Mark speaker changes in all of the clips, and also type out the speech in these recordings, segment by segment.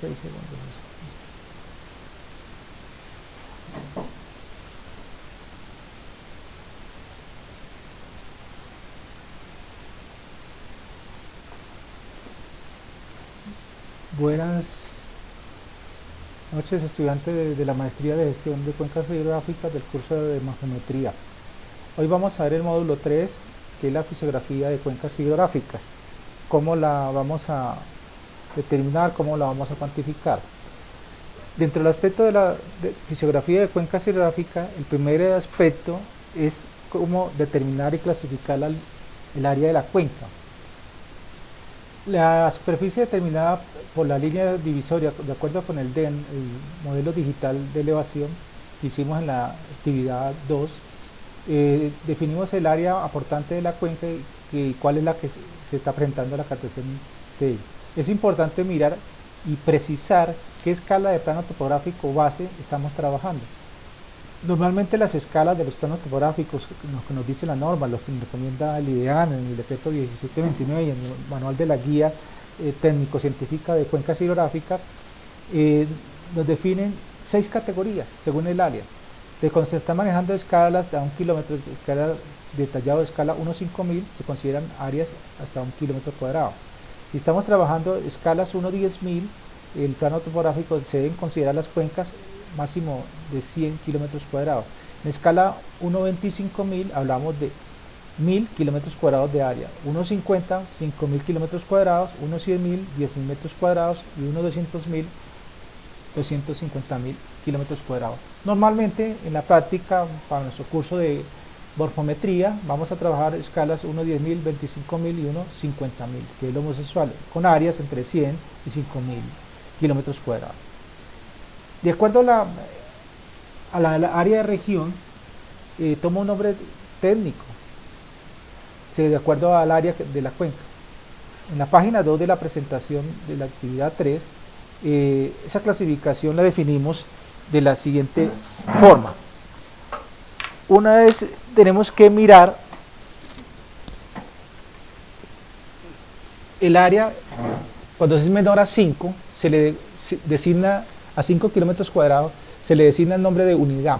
Speaker 1: 6 segundos. Buenas noches, estudiantes de la maestría de gestión de cuencas hidrográficas del curso de morfometría. Hoy vamos a ver el módulo 3, que es la fisiografía de cuencas hidrográficas. Cómo la vamos a determinar, cómo la vamos a cuantificar. Dentro del aspecto de la fisiografía de cuencas hidrográficas, el primer aspecto es cómo determinar y clasificar el área de la cuenca. La superficie determinada por la línea divisoria, de acuerdo con el DEN, el modelo digital de elevación que hicimos en la actividad 2, definimos el área aportante de la cuenca y cuál es la que se está presentando a la captación de ella. Es importante mirar y precisar qué escala de plano topográfico base estamos trabajando. Normalmente las escalas de los planos topográficos, lo que nos dice la norma, lo que nos recomienda el IDEAN en el decreto 1729 y en el manual de la guía técnico-científica de cuencas hidrográficas, nos definen 6 categorías según el área. De cuando se está manejando escalas de 1 kilómetro, escala detallado de escala 1-5000, se consideran áreas hasta 1 kilómetro cuadrado. Si estamos trabajando escalas 1-10.000, el plano topográfico se deben considerar las cuencas máximo de 100 kilómetros cuadrados. En escala 1-25.000 hablamos de 1000 kilómetros cuadrados de área, 1-50, 5000 kilómetros cuadrados, 1-100.000, 10.000 metros cuadrados y 1-200.000, 250.000 kilómetros cuadrados. Normalmente en la práctica, para nuestro curso de morfometría, vamos a trabajar escalas 1-10.000, 25.000 y 1-50.000, que es lo más usual, con áreas entre 100 y 5.000 kilómetros cuadrados. De acuerdo a la área de región, toma un nombre técnico, de acuerdo al área de la cuenca. En la página 2 de la presentación de la actividad 3, esa clasificación la definimos de la siguiente forma. Una vez tenemos que mirar el área, cuando es menor a 5, se le designa a 5 kilómetros cuadrados, se le designa el nombre de unidad.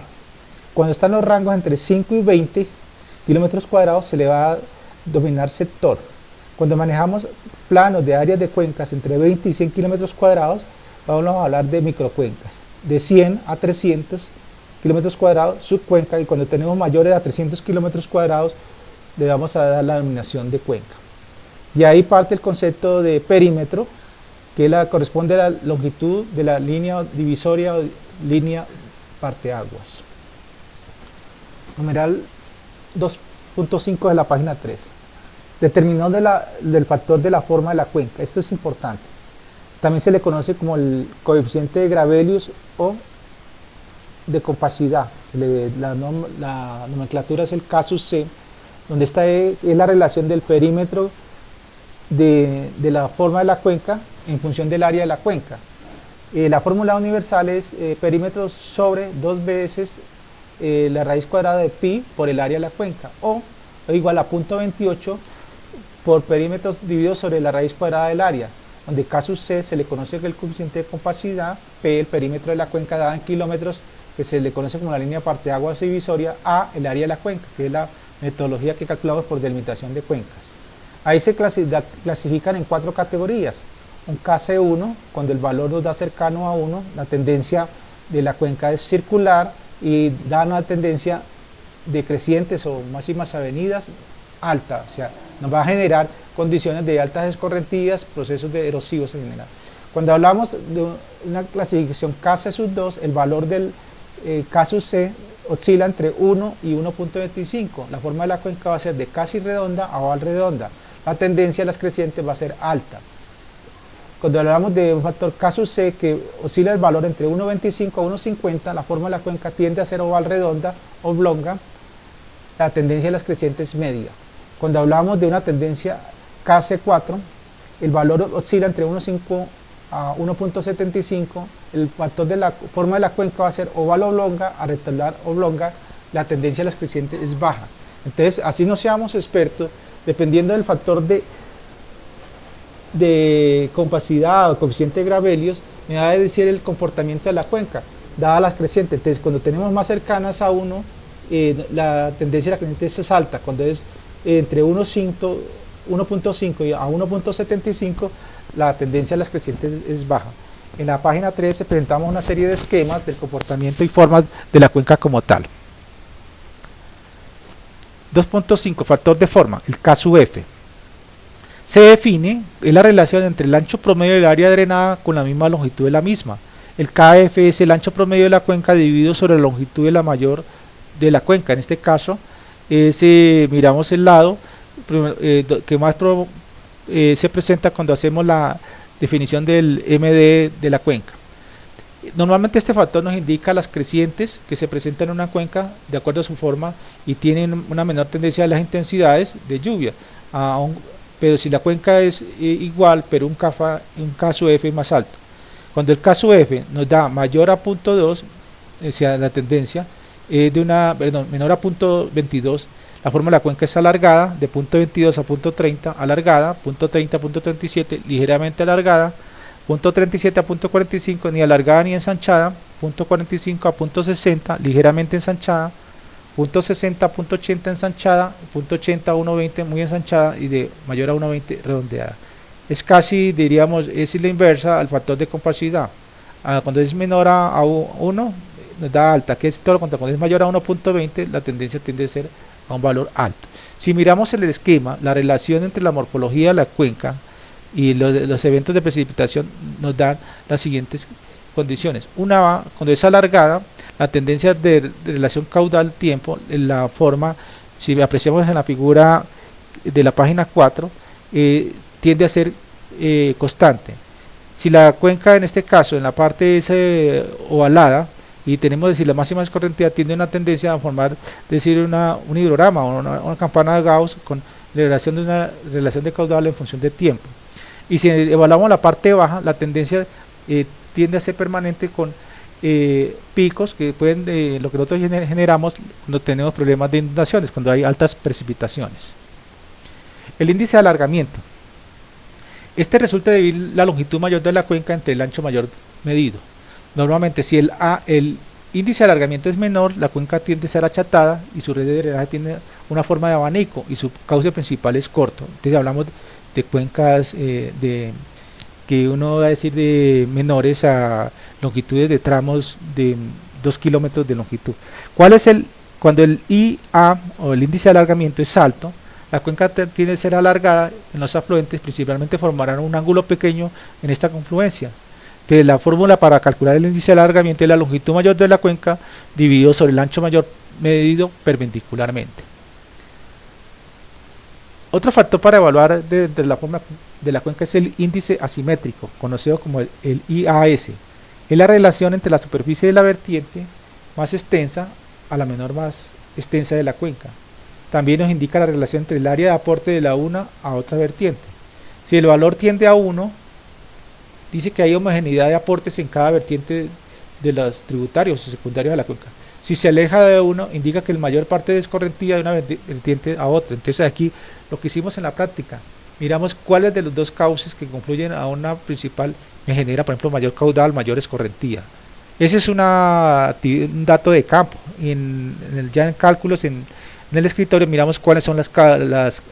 Speaker 1: Cuando están los rangos entre 5 y 20 kilómetros cuadrados, se le va a denominar sector. Cuando manejamos planos de áreas de cuencas entre 20 y 100 kilómetros cuadrados, vamos a hablar de microcuencas. De 100 a 300 kilómetros cuadrados, subcuenca, y cuando tenemos mayores a 300 kilómetros cuadrados, le vamos a dar la denominación de cuenca. De ahí parte el concepto de perímetro, que corresponde a la longitud de la línea divisoria o línea parteaguas. Numeral 2.5 de la página 3. Determinación del factor de la forma de la cuenca. Esto es importante. También se le conoce como el coeficiente de Gravelius o de compacidad. La nomenclatura es el casus C, donde está es la relación del perímetro de la forma de la cuenca en función del área de la cuenca. La fórmula universal es perímetro sobre 2 veces la raíz cuadrada de pi por el área de la cuenca, o igual a 0.28 por perímetros dividido sobre la raíz cuadrada del área, donde casus C se le conoce que el coeficiente de compacidad, P el perímetro de la cuenca dada en kilómetros, que se le conoce como la línea parteaguas divisoria, A el área de la cuenca, que es la metodología que calculamos por delimitación de cuencas. Ahí se clasifican en 4 categorías. Un KC1, cuando el valor nos da cercano a 1, la tendencia de la cuenca es circular y da una tendencia de crecientes o máximas avenidas alta, o sea, nos va a generar condiciones de altas escorrentías, procesos de erosivos en general. Cuando hablamos de una clasificación KC2, el valor del casus C oscila entre 1 y 1.25. La forma de la cuenca va a ser de casi redonda a oval redonda. La tendencia de las crecientes va a ser alta. Cuando hablamos de un factor casus C que oscila el valor entre 1.25 a 1.50, la forma de la cuenca tiende a ser oval redonda, oblonga. La tendencia de las crecientes es media. Cuando hablamos de una tendencia KC4, el valor oscila entre 1.5 a 1.75, el factor de la forma de la cuenca va a ser oval oblonga a rectangular oblonga, la tendencia de las crecientes es baja. Entonces, así no seamos expertos, dependiendo del factor de de compacidad o coeficiente de Gravelius me va a decir el comportamiento de la cuenca, dadas las crecientes. Entonces, cuando tenemos más cercanas a 1, la tendencia de la creciente es alta. Cuando es entre 1.5 a 1.75, la tendencia de las crecientes es baja. En la página 13 presentamos una serie de esquemas del comportamiento y formas de la cuenca como tal. 2.5, factor de forma, el K sub F. Se define es la relación entre el ancho promedio del área drenada con la misma longitud de la misma. El KF es el ancho promedio de la cuenca dividido sobre la longitud de la mayor de la cuenca. En este caso, miramos el lado que más se presenta cuando hacemos la definición del MD de la cuenca. Normalmente este factor nos indica las crecientes que se presentan en una cuenca de acuerdo a su forma y tienen una menor tendencia a las intensidades de lluvia, pero si la cuenca es igual, pero un K sub F más alto. Cuando el K sub F nos da mayor a 0.2, la tendencia menor a 0.22, la forma de la cuenca es alargada, de 0.22 a 0.30, alargada, 0.30 a 0.37, ligeramente alargada, 0.37 a 0.45, ni alargada ni ensanchada, 0.45 a 0.60, ligeramente ensanchada, 0.60 a 0.80 ensanchada, 0.80 a 1.20 muy ensanchada y de mayor a 1.20 redondeada. Es casi, diríamos, es la inversa al factor de compacidad. Cuando es menor a 1, nos da alta, que es todo cuando es mayor a 1.20, la tendencia tiende a ser a un valor alto. Si miramos el esquema, la relación entre la morfología de la cuenca y los eventos de precipitación nos dan las siguientes condiciones. Una, cuando es alargada, la tendencia de relación caudal-tiempo, la forma, si apreciamos en la figura de la página 4, tiende a ser constante. Si la cuenca, en este caso, en la parte es ovalada, y tenemos decir la máxima escorrentía, tiene una tendencia a formar decir un hidrograma o una campana de Gauss con relación de una relación de caudal en función de tiempo. Y si evaluamos la parte baja, la tendencia tiende a ser permanente con picos que pueden, lo que nosotros generamos cuando tenemos problemas de inundaciones, cuando hay altas precipitaciones. El índice de alargamiento. Este resulta de la longitud mayor de la cuenca entre el ancho mayor medido. Normalmente, si el índice de alargamiento es menor, la cuenca tiende a ser achatada y su red de drenaje tiene una forma de abanico y su cauce principal es corto. Entonces hablamos de cuencas que uno va a decir de menores a longitudes de tramos de 2 kilómetros de longitud. Cuando el IA o el índice de alargamiento es alto, la cuenca tiende a ser alargada en los afluentes, principalmente formarán un ángulo pequeño en esta confluencia. Que la fórmula para calcular el índice de alargamiento es la longitud mayor de la cuenca dividido sobre el ancho mayor medido perpendicularmente. Otro factor para evaluar de la forma de la cuenca es el índice asimétrico, conocido como el IAS. Es la relación entre la superficie de la vertiente más extensa a la menor más extensa de la cuenca. También nos indica la relación entre el área de aporte de la una a otra vertiente. Si el valor tiende a 1, dice que hay homogeneidad de aportes en cada vertiente de los tributarios o secundarios de la cuenca. Si se aleja de 1, indica que la mayor parte de escorrentía de una vertiente a otra. Entonces aquí lo que hicimos en la práctica, miramos cuáles de los dos cauces que confluyen a una principal me genera, por ejemplo, mayor caudal, mayor escorrentía. Ese es un dato de campo. Ya en cálculos en el escritorio miramos cuáles son las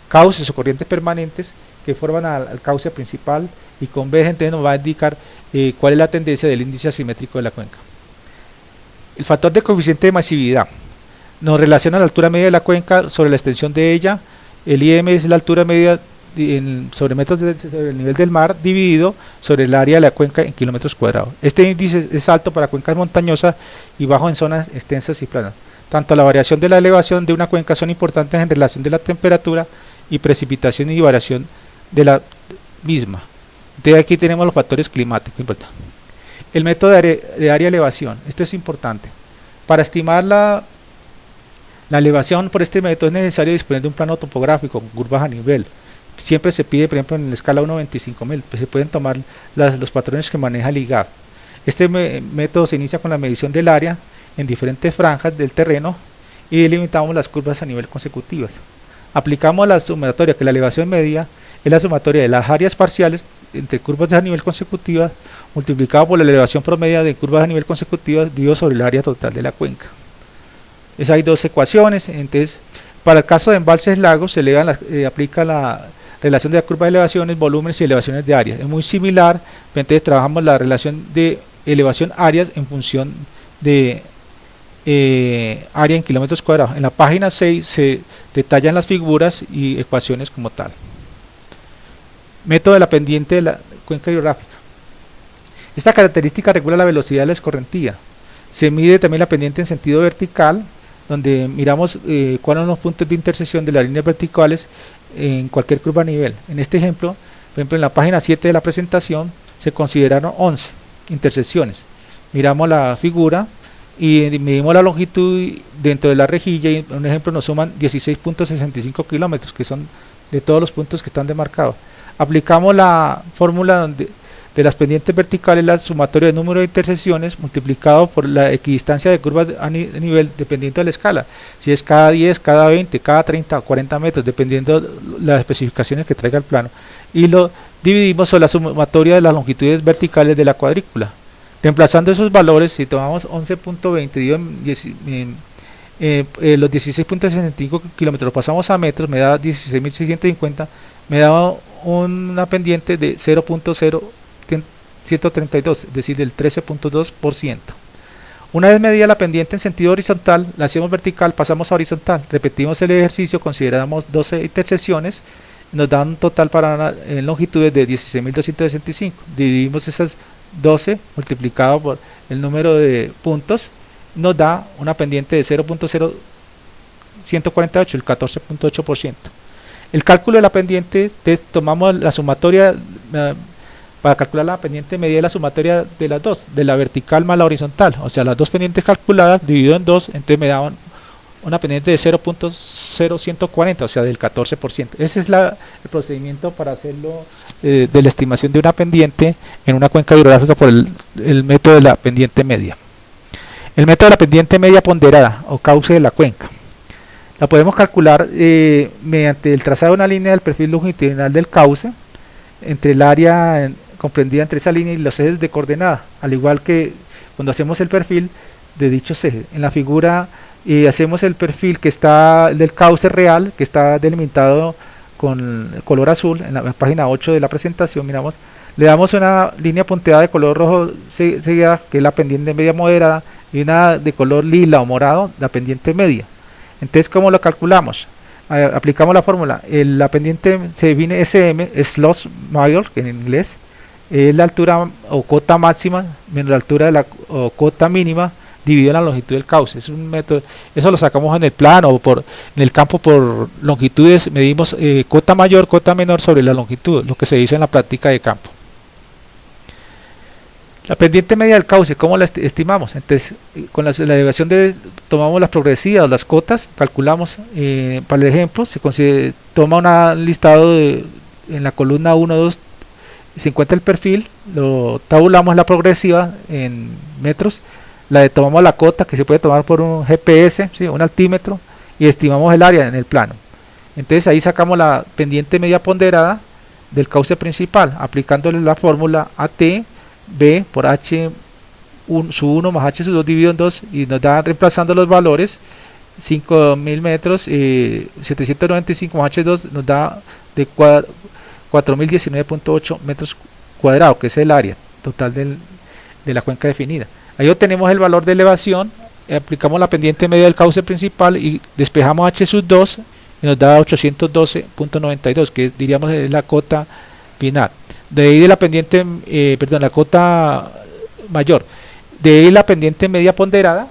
Speaker 1: cauces o corrientes permanentes que forman al cauce principal y convergen. Entonces nos va a indicar cuál es la tendencia del índice asimétrico de la cuenca. El factor de coeficiente de masividad nos relaciona la altura media de la cuenca sobre la extensión de ella. El IM es la altura media sobre metros sobre el nivel del mar dividido sobre el área de la cuenca en kilómetros cuadrados. Este índice es alto para cuencas montañosas y bajo en zonas extensas y planas. Tanto la variación de la elevación de una cuenca son importantes en relación de la temperatura y precipitación y variación de la misma. Entonces aquí tenemos los factores climáticos. El método de área-elevación, esto es importante. Para estimar la elevación por este método es necesario disponer de un plano topográfico con curvas a nivel. Siempre se pide, por ejemplo, en la escala 1:25.000, pues se pueden tomar los patrones que maneja el IGAD. Este método se inicia con la medición del área en diferentes franjas del terreno y delimitamos las curvas a nivel consecutivas. Aplicamos la sumatoria, que la elevación media
Speaker 2: es la sumatoria de las áreas parciales entre curvas de nivel consecutivas multiplicado por la elevación promedio de curvas de nivel consecutivas dividido sobre el área total de la cuenca. Hay dos ecuaciones. Entonces, para el caso de embalses lagos se aplica la relación de la curva de elevaciones, volúmenes y elevaciones de áreas. Es muy similar, entonces trabajamos la relación de elevación áreas en función de área en kilómetros cuadrados. En la página 6 se detallan las figuras y ecuaciones como tal. Método de la pendiente de la cuenca hidrográfica. Esta característica regula la velocidad de la escorrentía. Se mide también la pendiente en sentido vertical, donde miramos cuáles son los puntos de intersección de las líneas verticales en cualquier curva a nivel. En este ejemplo, por ejemplo, en la página 7 de la presentación se consideraron 11 intersecciones. Miramos la figura y medimos la longitud dentro de la rejilla y, por ejemplo, nos suman 16.65 kilómetros, que son de todos los puntos que están demarcados. Aplicamos la fórmula de las pendientes verticales, la sumatoria de número de intersecciones multiplicado por la equidistancia de curvas a nivel dependiendo de la escala, si es cada 10, cada 20, cada 30 o 40 metros, dependiendo de las especificaciones que traiga el plano, y lo dividimos sobre la sumatoria de las longitudes verticales de la cuadrícula. Reemplazando esos valores, si tomamos 11.20 dividido en los 16.65 kilómetros, lo pasamos a metros, me da 16.650, me da una pendiente de 0.0132, es decir, del 13.2%. Una vez medida la pendiente en sentido horizontal, la hacemos vertical, pasamos a horizontal, repetimos el ejercicio, consideramos 12 intersecciones, nos dan un total para longitudes de 16.265. Dividimos esas 12 multiplicado por el número de puntos, nos da una pendiente de 0.0148, el 14.8%. El cálculo de la pendiente, tomamos la sumatoria para calcular la pendiente media de la sumatoria de las dos, de la vertical más la horizontal, o sea, las dos pendientes calculadas dividido en dos, entonces me daban una pendiente de 0.0140, o sea, del 14%. Ese es el procedimiento para hacerlo de la estimación de una pendiente en una cuenca hidrográfica por el método de la pendiente media. El método de la pendiente media ponderada o cauce de la cuenca. La podemos calcular mediante el trazado de una línea del perfil longitudinal del cauce entre el área comprendida entre esa línea y los ejes de coordenada, al igual que cuando hacemos el perfil de dichos ejes. En la figura hacemos el perfil que está del cauce real, que está delimitado con color azul. En la página 8 de la presentación miramos, le damos una línea punteada de color rojo seguida, que es la pendiente media moderada, y una de color lila o morado, la pendiente media. Entonces, ¿cómo lo calculamos? Aplicamos la fórmula. La pendiente se define SM, slot mayor, que en inglés es la altura o cota máxima menos la altura de la cota mínima dividido en la longitud del cauce. Es un método, eso lo sacamos en el plano o en el campo por longitudes, medimos cota mayor, cota menor sobre la longitud, lo que se dice en la práctica de campo. La pendiente media del cauce, ¿cómo la estimamos? Entonces, con la derivación tomamos las progresivas o las cotas, calculamos, para el ejemplo, se toma un listado en la columna 1, 2, se encuentra el perfil, lo tabulamos la progresiva en metros, tomamos la cota que se puede tomar por un GPS, ¿sí? Un altímetro, y estimamos el área en el plano. Entonces ahí sacamos la pendiente media ponderada del cauce principal, aplicándole la fórmula AT B por H sub 1 más H sub 2 dividido en 2, y nos da, reemplazando los valores, 5.000 metros, 795 más H2 nos da de 4.019.8 metros cuadrados, que es el área total de la cuenca definida. Ahí obtenemos el valor de elevación, aplicamos la pendiente media del cauce principal y despejamos H sub 2 y nos da 812.92, que diríamos es la cota final. De ahí de la pendiente, la cota mayor. De ahí la pendiente media ponderada,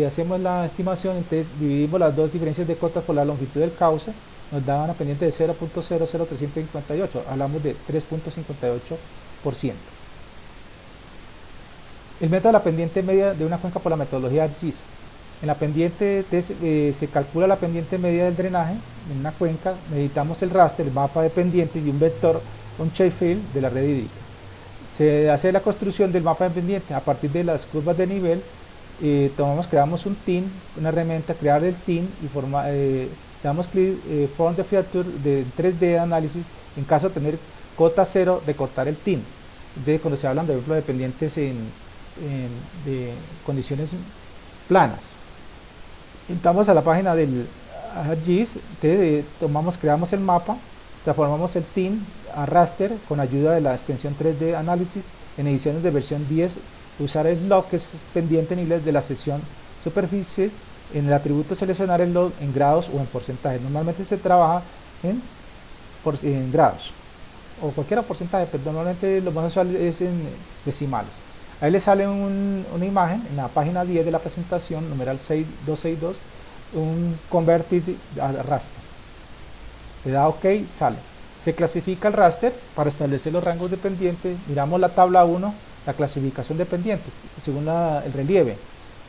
Speaker 2: hacemos la estimación, entonces dividimos las dos diferencias de cotas por la longitud del cauce, nos da una pendiente de 0.00358, hablamos de 3.58%. El método de la pendiente media de una cuenca por la metodología ArcGIS. En la pendiente se calcula la pendiente media del drenaje en una cuenca, meditamos el raster, el mapa de pendientes y un vector, un shapefield de la red hídrica. Se hace la construcción del mapa de pendiente a partir de las curvas de nivel. Creamos un TIN, una herramienta, crear el TIN y
Speaker 1: le damos clic Form the Feature de 3D análisis. En caso de tener cota 0, recortar el TIN. Entonces, cuando se hablan de ejemplo de pendientes de condiciones planas. Entramos a la página del ArcGIS, creamos el mapa, transformamos el TIN a raster con ayuda de la extensión 3D Análisis. En ediciones de versión 10, usar el log, que es pendiente en inglés de la sección superficie. En el atributo seleccionar el log en grados o en porcentaje. Normalmente se trabaja en grados o cualquier porcentaje, pero normalmente lo más usual es en decimales. Ahí le sale una imagen en la página 10 de la presentación, numeral 6262, un convertir a raster. Le da OK, sale. Se clasifica el raster para establecer los rangos de pendientes. Miramos la tabla 1, la clasificación de pendientes, según el relieve.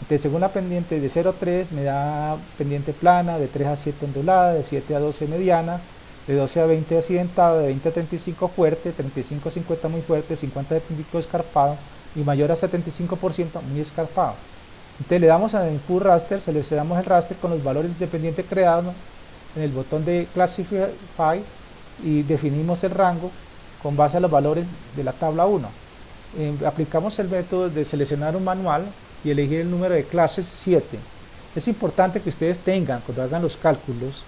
Speaker 1: Entonces, según la pendiente de 0 a 3 me da pendiente plana, de 3 a 7 ondulada, de 7 a 12 mediana, de 12 a 20 accidentada, de 20 a 35 fuerte, 35 a 50 muy fuerte, 50 a 75 escarpado y mayor a 75% muy escarpado. Entonces le damos a Input Raster, seleccionamos el raster con los valores de pendiente creados en el botón de Classify y definimos el rango con base a los valores de la tabla 1. Aplicamos el método de seleccionar un manual y elegir el número de clases 7. Es importante que ustedes tengan, cuando hagan los cálculos,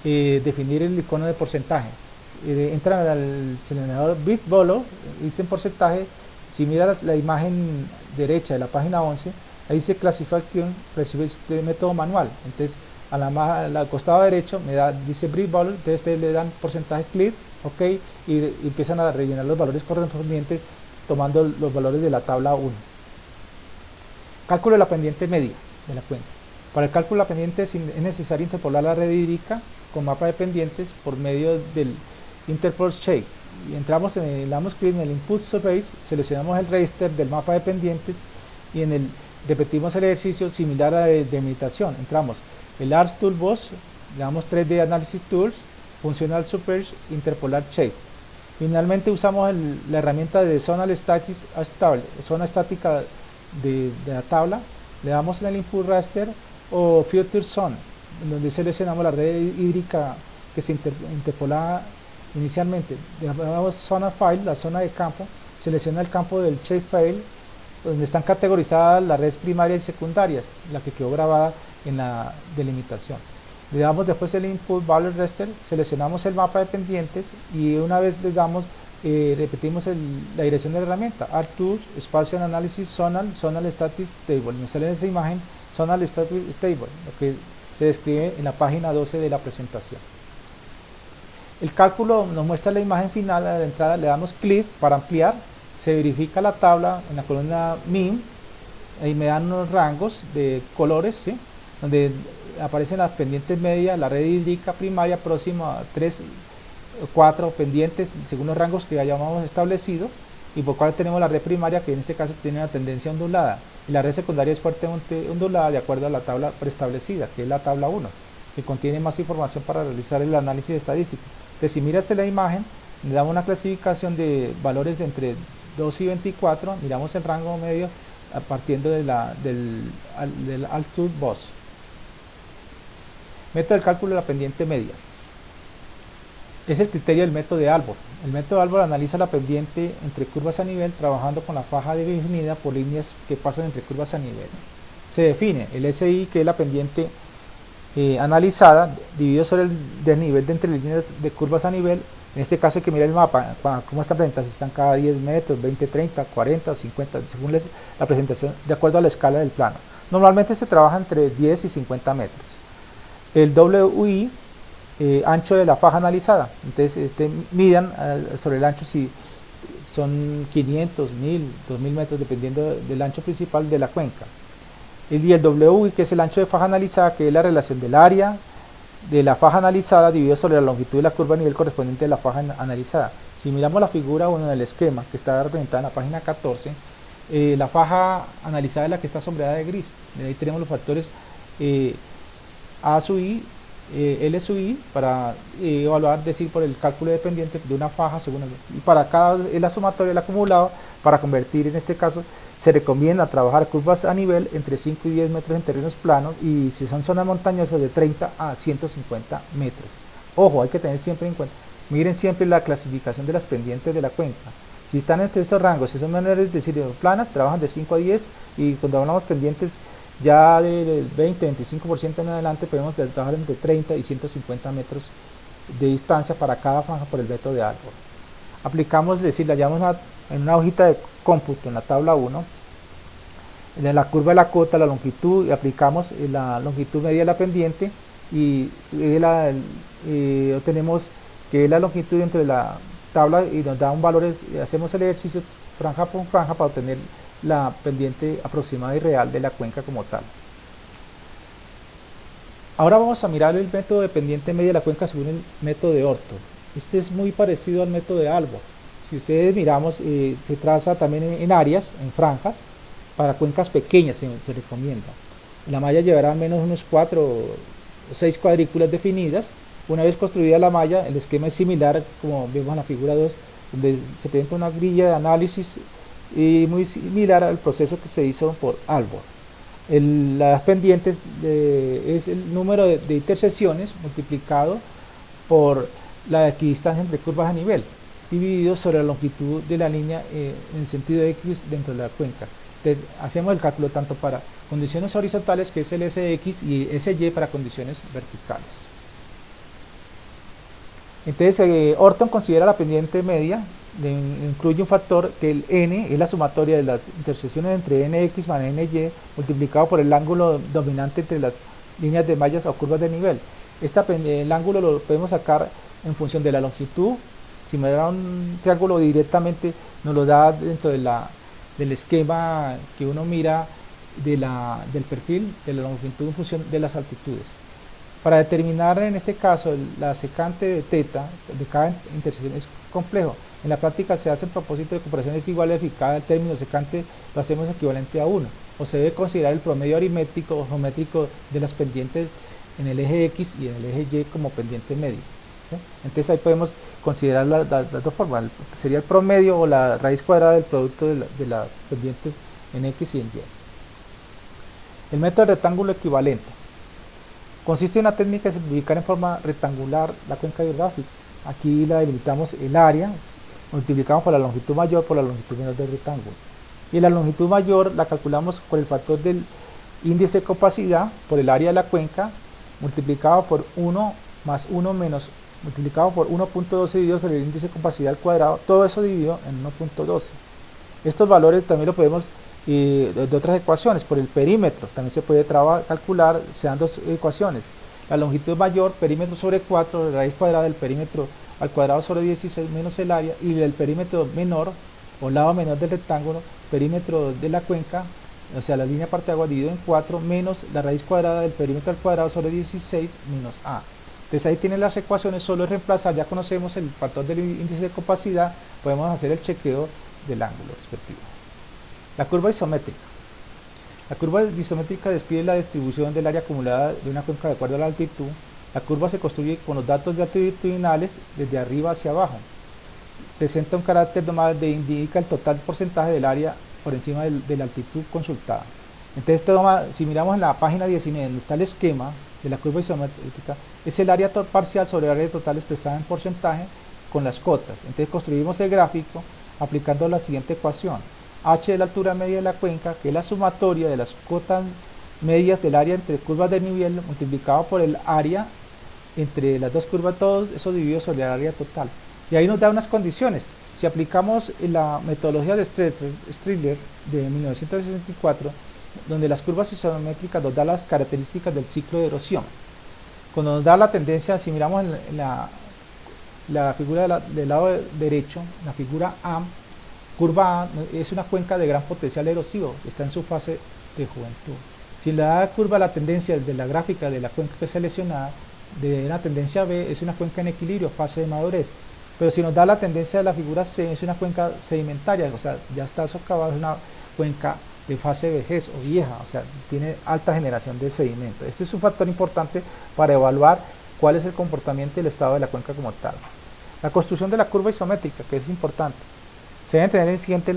Speaker 1: definir el icono de porcentaje. Entran al seleccionador BitBolo, dicen porcentaje. Si mira la imagen derecha de la página 11, ahí dice clasificación, recibe este método manual. Entonces, al costado derecho dice BitBolo, entonces ustedes le dan porcentaje clic, OK, y empiezan a rellenar los valores correspondientes tomando los valores de la tabla 1. Cálculo de la pendiente media de la cuenca. Para el cálculo de la pendiente es necesario interpolar la red hídrica con mapa de pendientes por medio del Interpol Shape. Y entramos le damos clic en el Input Surface, seleccionamos el register del mapa de pendientes y repetimos el ejercicio similar a de delimitación. Entramos el Arts Toolbox, le damos 3D Analysis Tools, Functional Surface, Interpolar Shape. Finalmente usamos la herramienta de Zonal Statics Stable, zona estática de la tabla. Le damos en el Input Raster o Future Zone, donde seleccionamos la red hídrica que se interpola inicialmente. Le damos Zona File, la zona de campo, selecciona el campo del Shapefile, donde están categorizadas las redes primarias y secundarias, la que quedó grabada en la delimitación. Le damos después el Input Value Raster, seleccionamos el mapa de pendientes y una vez le damos, repetimos la dirección de la herramienta, ArcTools, Spatial Analysis, Zonal Statics Table. Me sale en esa imagen Zonal Statics Table, lo que se describe en la página 12 de la presentación. El cálculo nos muestra la imagen final. A la entrada le damos clic para ampliar, se verifica la tabla en la columna MIN, ahí me dan unos rangos de colores, ¿sí?, donde aparecen las pendientes medias, la red hídrica primaria próxima a 3 o 4 pendientes según los rangos que hayamos establecido, y por cual tenemos la red primaria, que en este caso tiene una tendencia ondulada, y la red secundaria es fuertemente ondulada de acuerdo a la tabla preestablecida, que es la tabla 1, que contiene más información para realizar el análisis estadístico. Entonces, si miras la imagen, le damos una clasificación de valores de entre 2 y 24, miramos el rango medio partiendo del Toolbox. Método del cálculo de la pendiente media. Es el criterio del método de Albor. El método de Albor analiza la pendiente entre curvas a nivel trabajando con la faja definida por líneas que pasan entre curvas a nivel. Se define el SI, que es la pendiente analizada, dividido sobre el desnivel de entre líneas de curvas a nivel. En este caso hay que mirar el mapa, cómo están presentadas, si están cada 10 metros, 20, 30, 40 o 50, según la presentación, de acuerdo a la escala del plano. Normalmente se trabaja entre 10 y 50 metros. El WI, ancho de la faja analizada, entonces midan sobre el ancho si son 500, 1000, 2000 metros, dependiendo del ancho principal de la cuenca. Y el WI, que es el ancho de faja analizada, que es la relación del área de la faja analizada dividido sobre la longitud de la curva a nivel correspondiente de la faja analizada. Si miramos la figura 1 del esquema, que está representada en la página 14, la faja analizada es la que está sombreada de gris. Ahí tenemos los factores A sub I, L sub I, para evaluar, decir, por el cálculo de pendiente de una faja, y para cada es la sumatoria del acumulado, para convertir, en este caso, Se recomienda trabajar curvas a nivel entre 5 y 10 metros en terrenos planos y si son zonas montañosas de 30 a 150 metros. Ojo, hay que tener siempre en cuenta, miren siempre la clasificación de las pendientes de la cuenca. Si están entre estos rangos, si son menores, es decir, planas, trabajan de 5 a 10 y cuando hablamos pendientes ya del 20-25% en adelante podemos trabajar entre 30 y 150 metros de distancia para cada franja por el método de árbol. Aplicamos, es decir, la hallamos en una hojita de cómputo en la tabla 1, en la curva de la cota, la longitud, y aplicamos la longitud media de la pendiente y obtenemos que es la longitud entre la tabla y nos da un valor, hacemos el ejercicio franja por franja para obtener la pendiente aproximada y real de la cuenca como tal. Ahora vamos a mirar el método de pendiente media de la cuenca según el método de Orton. Este es muy parecido al método de Albor. Si ustedes miramos, se traza también en áreas, en franjas, para cuencas pequeñas se recomienda. La malla llevará al menos unos 4 o 6 cuadrículas definidas. Una vez construida la malla, el esquema es similar, como vemos en la figura 2, donde se presenta una grilla de análisis y muy similar al proceso que se hizo por Albor. Las pendientes es el número de intersecciones multiplicado por la equidistancia entre curvas a nivel, dividido sobre la longitud de la línea en el sentido X dentro de la cuenca. Entonces hacemos el cálculo tanto para condiciones horizontales, que es el SX, y SY para condiciones verticales. Entonces Orton considera la pendiente media, incluye un factor que el n es la sumatoria de las intersecciones entre nx más ny multiplicado por el ángulo dominante entre las líneas de mallas o curvas de nivel. El ángulo lo podemos sacar en función de la longitud. Si me da un triángulo directamente nos lo da dentro del esquema que uno mira del perfil de la longitud en función de las altitudes. Para determinar en este caso la secante de teta de cada intersección es complejo. En la práctica se hace en propósito de comparaciones iguales y cada término secante lo hacemos equivalente a 1. O se debe considerar el promedio aritmético o geométrico de las pendientes en el eje X y en el eje Y como pendiente medio. ¿Sí? Entonces ahí podemos considerar las dos formas. Sería el promedio o la raíz cuadrada del producto de las pendientes en X y en Y. El método de rectángulo equivalente consiste en una técnica de simplificar en forma rectangular la cuenca hidrográfica. Aquí la delimitamos el área, multiplicamos por la longitud mayor por la longitud menor del rectángulo. Y la longitud mayor la calculamos por el factor del índice de compacidad por el área de la cuenca, multiplicado por 1 más 1 menos, multiplicado por 1.12 dividido sobre el índice de compacidad al cuadrado, todo eso dividido en 1.12. Estos valores también lo podemos de otras ecuaciones, por el perímetro, también se puede calcular, se dan dos ecuaciones. La longitud mayor, perímetro sobre 4, la raíz cuadrada del perímetro al cuadrado sobre 16 menos el área, y del perímetro menor, o lado menor del rectángulo, perímetro de la cuenca, o sea la línea parte agua dividido en 4, menos la raíz cuadrada del perímetro al cuadrado sobre 16 menos A. Entonces ahí tienen las ecuaciones, solo es reemplazar, ya conocemos el factor del índice de compacidad, podemos hacer el chequeo del ángulo respectivo. La curva isométrica. La curva isométrica describe la distribución del área acumulada de una cuenca de acuerdo a la altitud. La curva se construye con los datos altitudinales desde arriba hacia abajo. Presenta un carácter nomás de indica el total porcentaje del área por encima de la altitud consultada. Entonces, si miramos en la página 19, donde está el esquema de la curva isométrica, es el área parcial sobre el área total expresada en porcentaje con las cotas. Entonces construimos el gráfico aplicando la siguiente ecuación. H es la altura media de la cuenca, que es la sumatoria de las cotas medias del área entre curvas de nivel multiplicado por el área entre las dos curvas, todo eso dividido sobre el área total. Y ahí nos da unas condiciones. Si aplicamos la metodología de Strehler de 1964, donde las curvas isométricas nos da las características del ciclo de erosión. Cuando nos da la tendencia, si miramos en la figura del lado derecho, la figura A, curva A es una cuenca de gran potencial erosivo, está en su fase de juventud. Si le da curva la tendencia de la gráfica de la cuenca que es seleccionada, de una tendencia B es una cuenca en equilibrio, fase de madurez. Pero si nos da la tendencia de la figura C, es una cuenca sedimentaria, o sea, ya está socavada, es una cuenca de fase vejez o vieja, o sea, tiene alta generación de sedimento. Este es un factor importante para evaluar cuál es el comportamiento y el estado de la cuenca como tal. La construcción de la curva isométrica, que es importante. Se deben tener los siguientes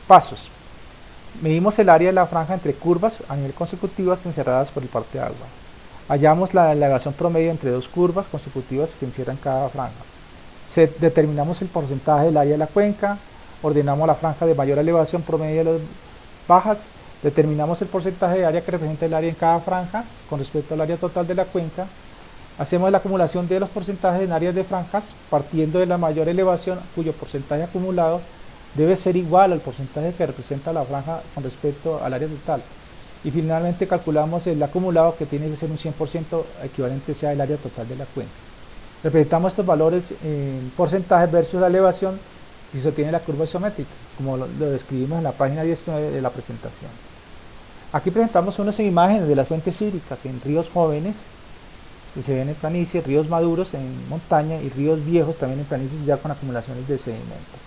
Speaker 1: pasos. Medimos el área de la franja entre curvas a nivel consecutivas encerradas por el parteagua. Hallamos la elevación promedio entre dos curvas consecutivas que encierran cada franja. Determinamos el porcentaje del área de la cuenca, ordenamos la franja de mayor elevación promedio de las bajas, determinamos el porcentaje de área que representa el área en cada franja con respecto al área total de la cuenca, hacemos la acumulación de los porcentajes en áreas de franjas partiendo de la mayor elevación cuyo porcentaje acumulado debe ser igual al porcentaje que representa la franja con respecto al área total. Y finalmente calculamos el acumulado, que tiene que ser un 100% equivalente sea el área total de la cuenca. Representamos estos valores en porcentaje versus la elevación y se obtiene la curva isométrica, como lo describimos en la página 19 de la presentación. Aquí presentamos unas imágenes de las fuentes hídricas en ríos jóvenes, que se ven en planicie, ríos maduros en montaña y ríos viejos también en planicies ya con acumulaciones de sedimentos.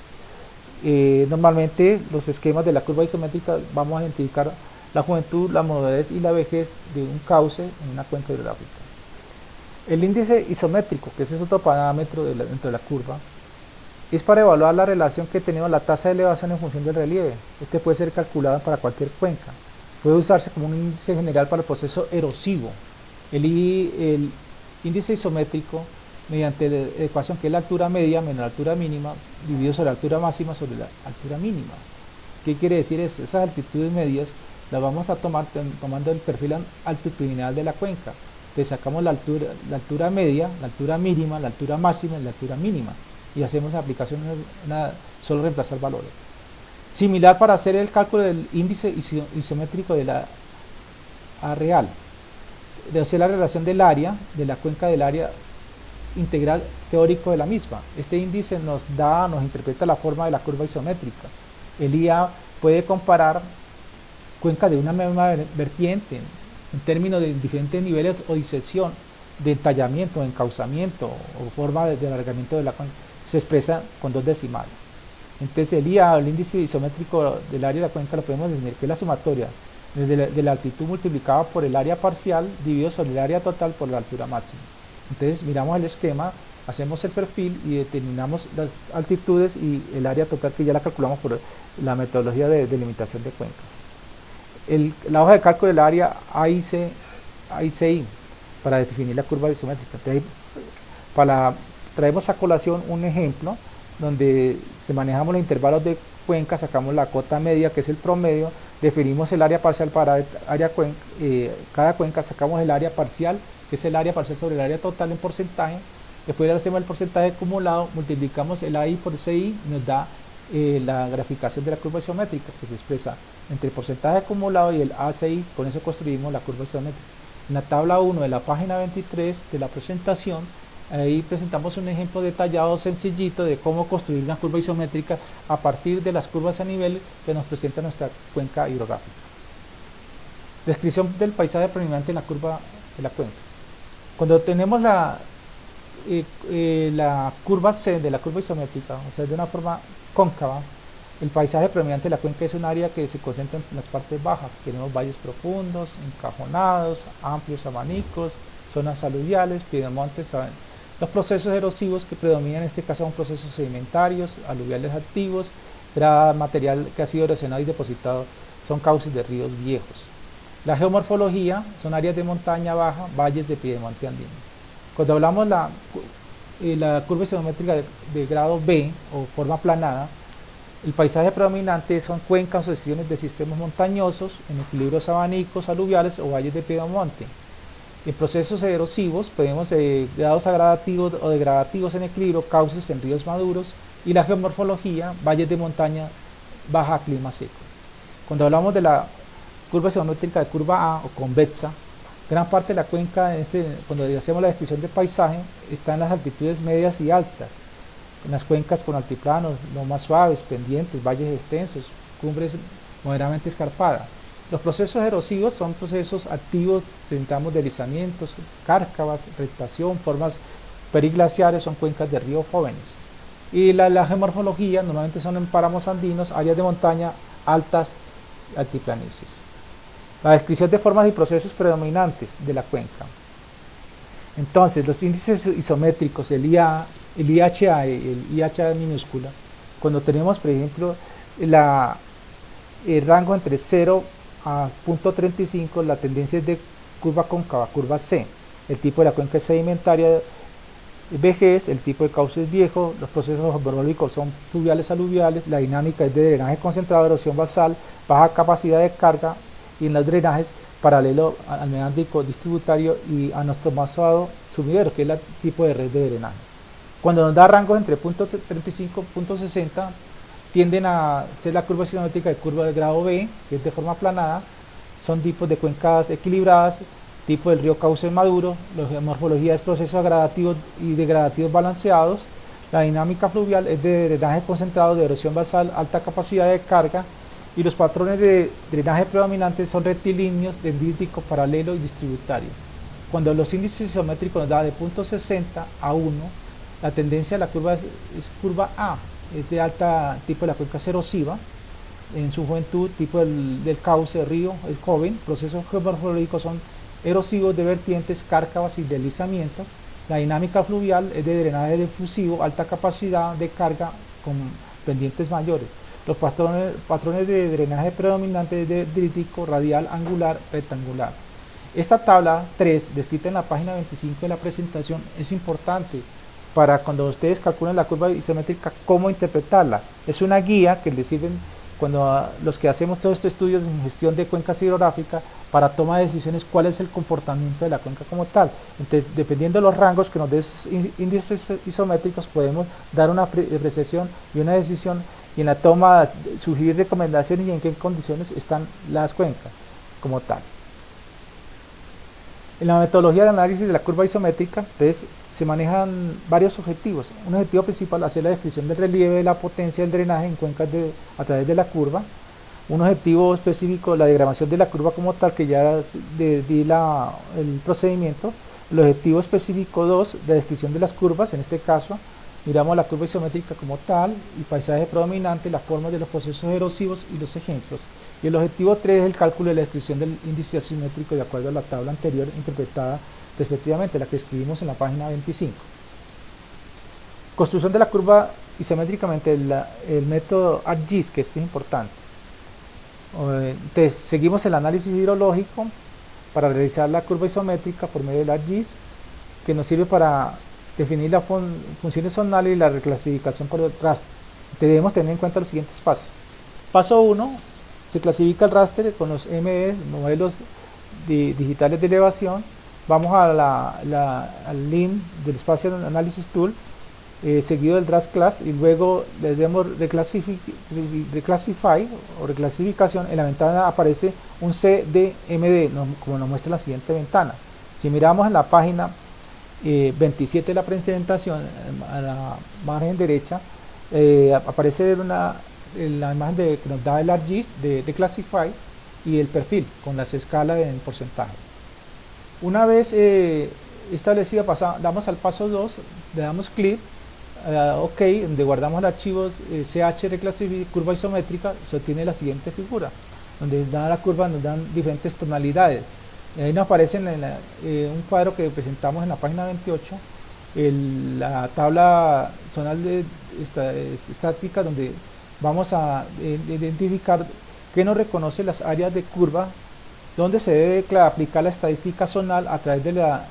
Speaker 1: Normalmente los esquemas de la curva isométrica vamos a identificar la juventud, la madurez y la vejez de un cauce en una cuenca hidrográfica. El índice isométrico, que ese es otro parámetro dentro de la curva, es para evaluar la relación que tenemos la tasa de elevación en función del relieve. Este puede ser calculado para cualquier cuenca. Puede usarse como un índice general para el proceso erosivo. El índice isométrico, mediante la ecuación que es la altura media menos la altura mínima, dividido sobre la altura máxima sobre la altura mínima. ¿Qué quiere decir eso? Esas altitudes medias las vamos a tomar tomando el perfil altitudinal de la cuenca. Le sacamos la altura media, la altura mínima, la altura máxima y la altura mínima. Y hacemos aplicación solo reemplazar valores. Similar para hacer el cálculo del índice isométrico de la A real. De hacer la relación del área, de la cuenca del área integral teórico de la misma. Este índice nos interpreta la forma de la curva isométrica. El IA puede comparar cuencas de una misma vertiente en términos de diferentes niveles o disección, de entallamiento, de encauzamiento o forma de alargamiento de la cuenca. Se expresa con dos decimales. Entonces el IA, el índice isométrico del área de la cuenca, lo podemos definir que es la sumatoria de la altitud multiplicada por el área parcial dividido sobre el área total por la altura máxima. Entonces miramos el esquema, hacemos el perfil y determinamos las altitudes y el área total, que ya la calculamos por la metodología de delimitación de cuencas. La hoja de cálculo del área AICI para definir la curva isométrica. Entonces, traemos a colación un ejemplo donde se manejamos los intervalos de cuenca, sacamos la cota media, que es el promedio, definimos el área parcial para cada cuenca, sacamos el área parcial, que es el área parcial sobre el área total en porcentaje, después hacemos el porcentaje acumulado, multiplicamos el AI por CI, nos da la graficación de la curva isométrica, que se expresa entre el porcentaje acumulado y el ACI. Con eso construimos la curva isométrica. En la tabla 1 de la página 23 de la presentación, ahí presentamos un ejemplo detallado, sencillito, de cómo construir una curva isométrica a partir de las curvas a nivel que nos presenta nuestra cuenca hidrográfica. Descripción del paisaje predominante en la curva de la cuenca. Cuando tenemos la curva C de la curva isométrica, o sea, de una forma cóncava, el paisaje predominante de la cuenca es un área que se concentra en las partes bajas. Tenemos valles profundos, encajonados, amplios abanicos, zonas aluviales, piedemontes. Los procesos erosivos que predominan en este caso son procesos sedimentarios, aluviales activos, material que ha sido erosionado y depositado, son cauces de ríos viejos. La geomorfología son áreas de montaña baja, valles de piedemonte andino. Cuando hablamos la curva isométrica de grado B o forma aplanada, el paisaje predominante son cuencas o secciones de sistemas montañosos en equilibrios abanicos, aluviales o valles de piedemonte. En procesos erosivos podemos grados agradativos o degradativos en equilibrio, cauces en ríos maduros, y la geomorfología, valles de montaña baja, clima seco. Cuando hablamos de la curva isométrica de curva A o convexa, gran parte de la cuenca, cuando hacemos la descripción de paisaje, está en las altitudes medias y altas, en las cuencas con altiplanos, lomas suaves, pendientes, valles extensos, cumbres moderadamente escarpadas. Los procesos erosivos son procesos activos, presentamos deslizamientos, cárcavas, rectación, formas periglaciares, son cuencas de ríos jóvenes. Y la geomorfología normalmente son en páramos andinos, áreas de montaña altas, altiplanicies. La descripción de formas y procesos predominantes de la cuenca. Entonces, los índices isométricos, el IHA y el IHA minúscula, cuando tenemos, por ejemplo, el rango entre 0 a 0.35, la tendencia es de curva cóncava, curva C. El tipo de la cuenca es sedimentaria, vejez, el tipo de cauce es viejo, los procesos hidrológicos son fluviales aluviales, la dinámica es de drenaje concentrado, erosión basal, baja capacidad de carga, y en los drenajes paralelo al meandrico distributario y anastomosado sumidero, que es el tipo de red de drenaje. Cuando nos da rangos entre 0.35 y 0.60, tienden a ser la curva isométrica de curva de grado B, que es de forma aplanada, son tipos de cuencas equilibradas, tipo del río cauce maduro, la morfología es procesos gradativos y degradativos balanceados, la dinámica fluvial es de drenaje concentrado, de erosión basal, alta capacidad de carga, y los patrones de drenaje predominantes son rectilíneos, dendrítico, paralelo y distributario. Cuando los índices isométricos nos da de 0.60 a 1, la tendencia de la curva es curva A, es de alta, tipo de la cuenca es erosiva, en su juventud, tipo del cauce, río, es joven, procesos geomorfológicos son erosivos de vertientes, cárcavas y deslizamientos. La dinámica fluvial es de drenaje difusivo, alta capacidad de carga con pendientes mayores. Los patrones de drenaje predominantes de dendrítico, radial, angular, rectangular. Esta tabla 3, descrita en la página 25 de la presentación, es importante para cuando ustedes calculan la curva isométrica, cómo interpretarla. Es una guía que les sirve cuando los que hacemos todos estos estudios en gestión de cuencas hidrográficas para toma de decisiones, cuál es el comportamiento de la cuenca como tal. Entonces, dependiendo de los rangos que nos den índices isométricos, podemos dar una apreciación y una decisión, y en la toma sugerir recomendaciones y en qué condiciones están las cuencas como tal. En la metodología de análisis de la curva isométrica, entonces, se manejan varios objetivos. Un objetivo principal, hacer la descripción del relieve de la potencia del drenaje en cuencas a través de la curva. Un objetivo específico, la diagramación de la curva como tal, que ya di el procedimiento. El objetivo específico 2, la descripción de las curvas. En este caso, miramos la curva isométrica como tal, y paisaje predominante, las formas de los procesos erosivos y los ejemplos. Y el objetivo 3 es el cálculo de la descripción del índice asimétrico de acuerdo a la tabla anterior interpretada respectivamente, la que escribimos en la página 25. Construcción de la curva isométricamente, el método ArcGIS, que esto es importante. Entonces, seguimos el análisis hidrológico para realizar la curva isométrica por medio del ArcGIS, que nos sirve para definir las funciones zonales y la reclasificación por el raster. Debemos tener en cuenta los siguientes pasos. Paso 1, se clasifica el raster con los MD, modelos digitales de elevación. Vamos al link del Spatial Analysis Tool, seguido del Draft Class, y luego le damos Reclassify o reclasificación. En la ventana aparece un CDMD, como nos muestra la siguiente ventana. Si miramos en la página 27 de la presentación, a la margen derecha, aparece la imagen que nos da el ArcGIS de Reclassify y el perfil con las escalas en porcentaje. Una vez establecida, damos al paso 2, le damos clic, OK, donde guardamos el archivo CH reclasifica curva isométrica. Se obtiene la siguiente figura, donde da la curva, nos dan diferentes tonalidades. Y ahí nos aparece un cuadro que presentamos en la página 28, la tabla zonal estática, donde vamos a identificar que nos reconoce las áreas de curva donde se debe aplicar la estadística zonal a través de la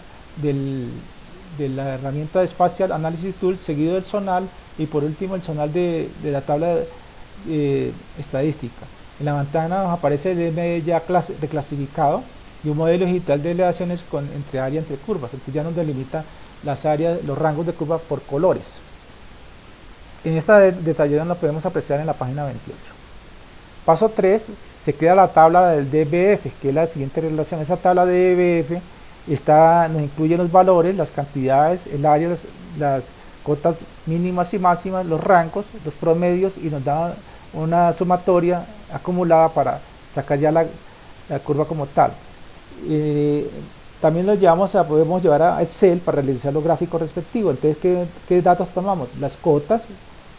Speaker 1: herramienta de Spatial Analysis Tool, seguido del zonal, y por último el zonal de la tabla estadística. En la ventana nos aparece el MD ya reclasificado y un modelo digital de elevaciones entre área entre curvas, el que ya nos delimita las áreas, los rangos de curva por colores. En esta detallación lo podemos apreciar en la página 28. Paso 3, se crea la tabla del DBF, que es la siguiente relación. Esa tabla de DBF nos incluye los valores, las cantidades, el área, las cotas mínimas y máximas, los rangos, los promedios, y nos da una sumatoria acumulada para sacar ya la curva como tal. También podemos llevar a Excel para realizar los gráficos respectivos. Entonces, ¿qué datos tomamos? Las cotas